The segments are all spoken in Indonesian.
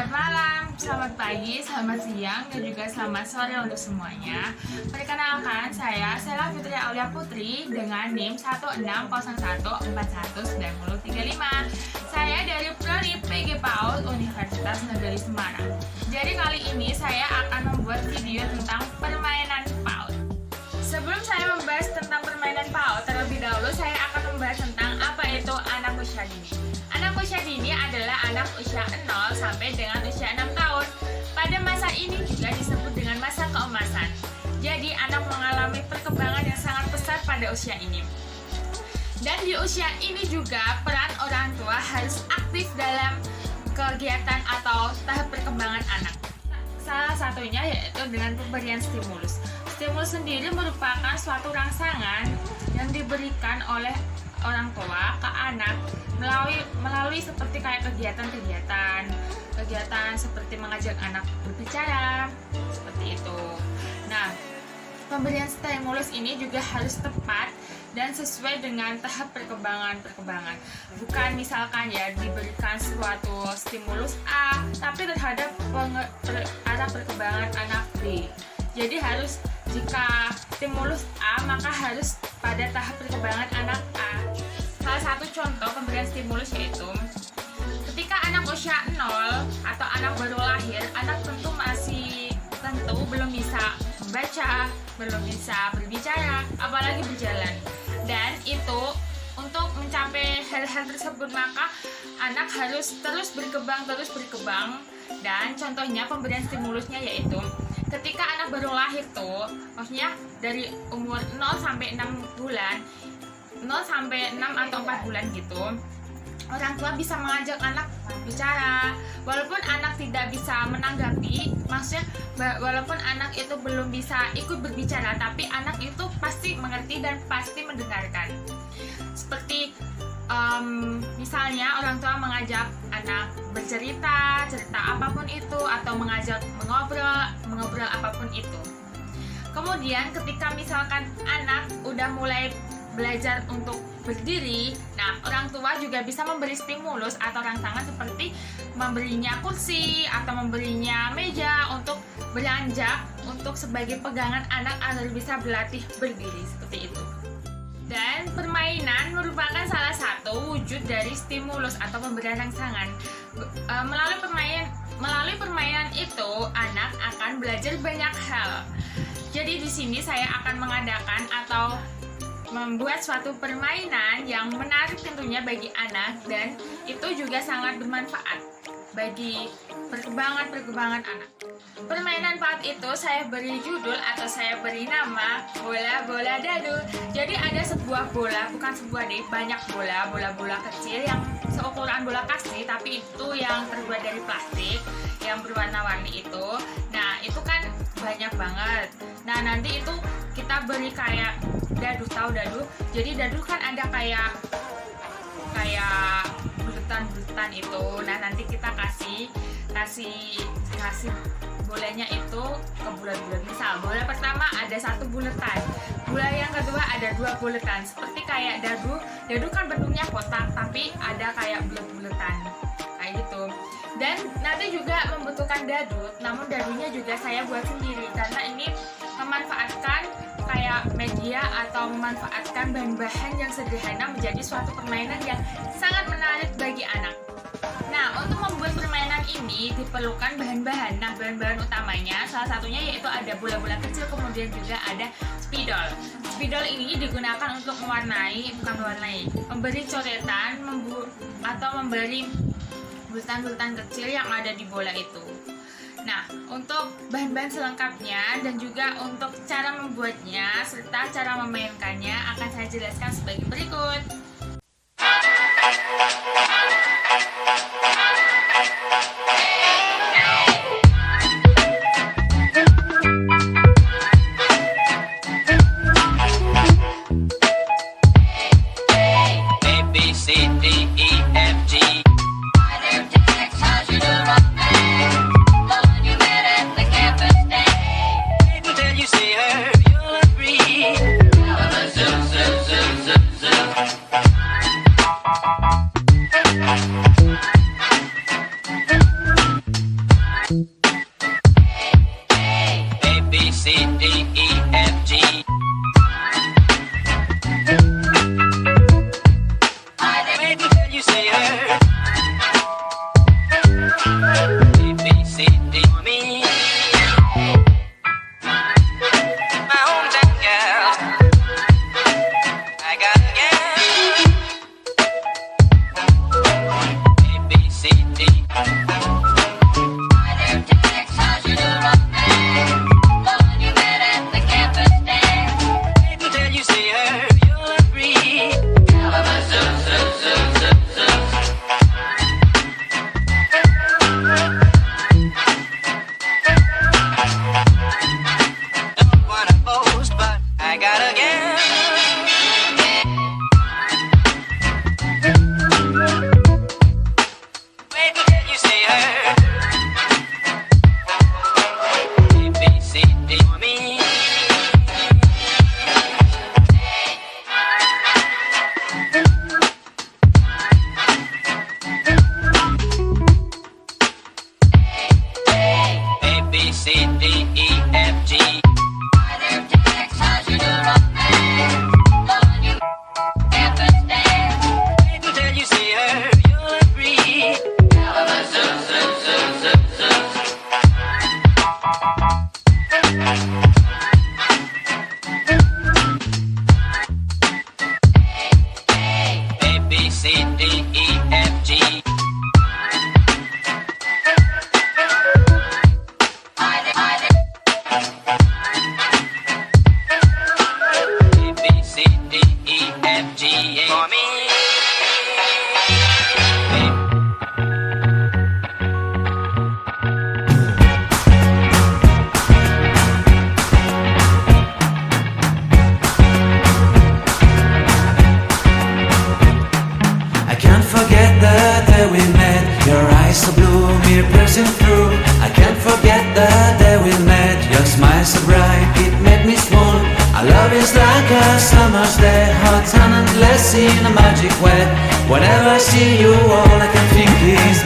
Selamat malam, selamat pagi, selamat siang, dan juga selamat sore untuk semuanya. Perkenalkan, saya Sela Fitri Aulia Putri dengan NIM 160141935. Saya dari Prodi PG PAUD Universitas Negeri Semarang. Jadi kali ini saya akan membuat video tentang permainan PAUD. Sebelum saya membahas tentang permainan PAUD, terlebih dahulu saya akan membahas tentang apa itu anak usia dini. Anak usia dini adalah anak usia 0 sampai dengan usia 6 tahun. Pada masa ini juga disebut dengan masa keemasan. Jadi anak mengalami perkembangan yang sangat pesat pada usia ini. Dan di usia ini juga peran orang tua harus aktif dalam kegiatan atau tahap perkembangan anak. Salah satunya yaitu dengan pemberian stimulus. Stimulus sendiri merupakan suatu rangsangan yang diberikan oleh orang tua ke anak melalui seperti kayak kegiatan seperti mengajak anak berbicara seperti itu. Nah, pemberian stimulus ini juga harus tepat dan sesuai dengan tahap perkembangan. Bukan misalkan ya diberikan suatu stimulus A tapi terhadap arah perkembangan anak B. Jadi harus jika stimulus A maka harus pada tahap perkembangan anak A. Salah satu contoh pemberian stimulus yaitu ketika anak usia 0 atau anak baru lahir, anak tentu belum bisa membaca, belum bisa berbicara, apalagi berjalan. Dan itu untuk mencapai hal-hal tersebut maka anak harus terus berkembang. Dan contohnya pemberian stimulusnya yaitu ketika anak baru lahir tuh, maksudnya dari umur 0 sampai 6 bulan, 0 sampai 6 atau 4 bulan gitu, orang tua bisa mengajak anak bicara. Walaupun anak tidak bisa menanggapi, maksudnya walaupun anak itu belum bisa ikut berbicara, tapi anak itu pasti mengerti dan pasti mendengarkan. Seperti misalnya orang tua mengajak anak bercerita apapun itu, atau mengajak mengobrol apapun itu. Kemudian ketika misalkan anak udah mulai belajar untuk berdiri, nah orang tua juga bisa memberi stimulus atau rangsangan seperti memberinya kursi atau memberinya meja untuk beranjak untuk sebagai pegangan anak agar bisa berlatih berdiri seperti itu. Dan permainan merupakan salah satu wujud dari stimulus atau pemberian rangsangan. Melalui permainan itu anak akan belajar banyak hal. Jadi di sini saya akan mengadakan atau membuat suatu permainan yang menarik tentunya bagi anak, dan itu juga sangat bermanfaat bagi perkembangan anak. Permainan PAUD itu saya beri judul atau saya beri nama bola dadu. Jadi ada sebuah bola, bukan sebuah deh, banyak bola kecil yang seukuran bola kasti, tapi itu yang terbuat dari plastik yang berwarna-warni itu. Nah itu kan banyak banget. Nah nanti itu kita beri kayak dadu, tahu dadu? Jadi dadu kan ada kayak buletan itu. Nah nanti kita kasih bolanya itu ke bulat-bulat. Misal bola pertama ada 1 buletan, bola yang kedua ada 2 buletan. Seperti kayak dadu kan bentuknya kotak tapi ada kayak bulet-buletan kayak gitu. Dan nanti juga membutuhkan dadu, namun dadunya juga saya buat sendiri karena ini memanfaatkan kayak media atau memanfaatkan bahan-bahan yang sederhana menjadi suatu permainan yang sangat menarik bagi anak. Nah, untuk membuat permainan ini diperlukan bahan-bahan. Nah, bahan-bahan utamanya salah satunya yaitu ada bola-bola kecil, kemudian juga ada spidol. Spidol ini digunakan untuk memberi coretan atau memberi bulatan-bulatan kecil yang ada di bola itu. Nah, untuk bahan-bahan selengkapnya dan juga untuk cara membuatnya serta cara memainkannya akan saya jelaskan sebagai berikut. C, D, me. My hometown girl, I got a girl. A, B, C, D. Wait until you see her, you'll agree. Don't wanna boast, but I got a girl. Wait until you see her. A, B, C, D, me. A, B, C, D, E, F, G. Wait until you see her, you'll agree. A, B, C, D, E, F, G. A, B, C, D, E, F, G, A. For me. I can't forget the day we met. Your eyes so blue, me piercing through. I can't forget the day we met. Your smile so bright, it made me swoon. Our love is like a summer's day, hot and endless in a magic way. Whenever I see you, all I can think is.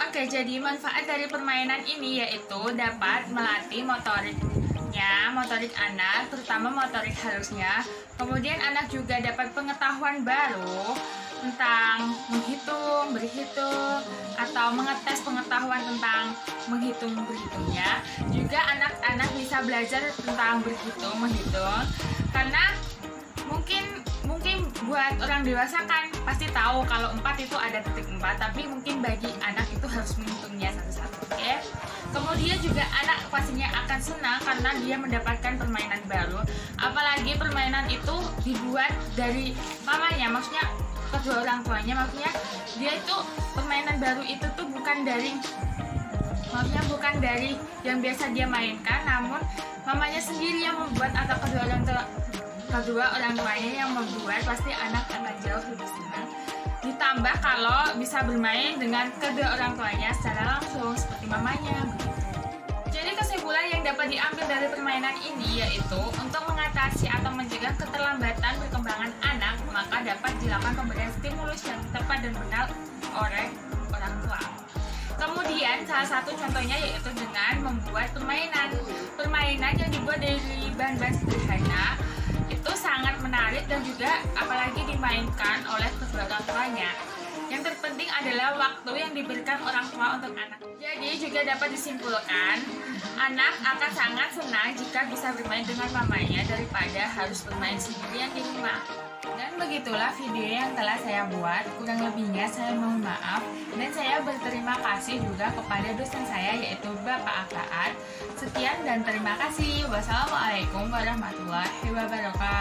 Oke, jadi manfaat dari permainan ini yaitu dapat melatih motorik anak, terutama motorik halusnya. Kemudian anak juga dapat pengetahuan baru tentang menghitung, berhitung, atau mengetes pengetahuan tentang berhitungnya. Juga anak-anak bisa belajar tentang menghitung, karena mungkin buat orang dewasa kan pasti tahu kalau 4 itu ada titik 4, tapi mungkin bagi anak itu harus menghitungnya satu-satu. Oke. Kemudian juga anak pastinya akan senang karena dia mendapatkan permainan baru, apalagi permainan itu dibuat dari mamanya, maksudnya kedua orang tuanya, maksudnya dia itu permainan baru itu tuh bukan dari yang biasa dia mainkan, namun mamanya sendiri yang membuat atau kedua orang tuanya yang membuat. Pasti anak akan jauh lebih senang. Ditambah kalau bisa bermain dengan kedua orang tuanya secara langsung seperti mamanya. Jadi kesimpulan yang dapat diambil dari permainan ini yaitu untuk mengatasi atau mencegah keterlambatan perkembangan anak, maka dapat dilakukan pemberian stimulus yang tepat dan benar oleh orang tua. Kemudian salah satu contohnya yaitu dengan membuat permainan yang dibuat dari bahan-bahan sederhana, itu sangat menarik dan juga apalagi dimainkan oleh kedua orang tuanya. Yang terpenting adalah waktu yang diberikan orang tua untuk anak. Jadi juga dapat disimpulkan, anak akan sangat senang jika bisa bermain dengan mamanya daripada harus bermain sendirian di rumah. Dan begitulah video yang telah saya buat. Kurang lebihnya saya mohon maaf. Dan saya berterima kasih juga kepada dosen saya yaitu Bapak Akaat. Sekian dan terima kasih. Wassalamualaikum warahmatullahi wabarakatuh.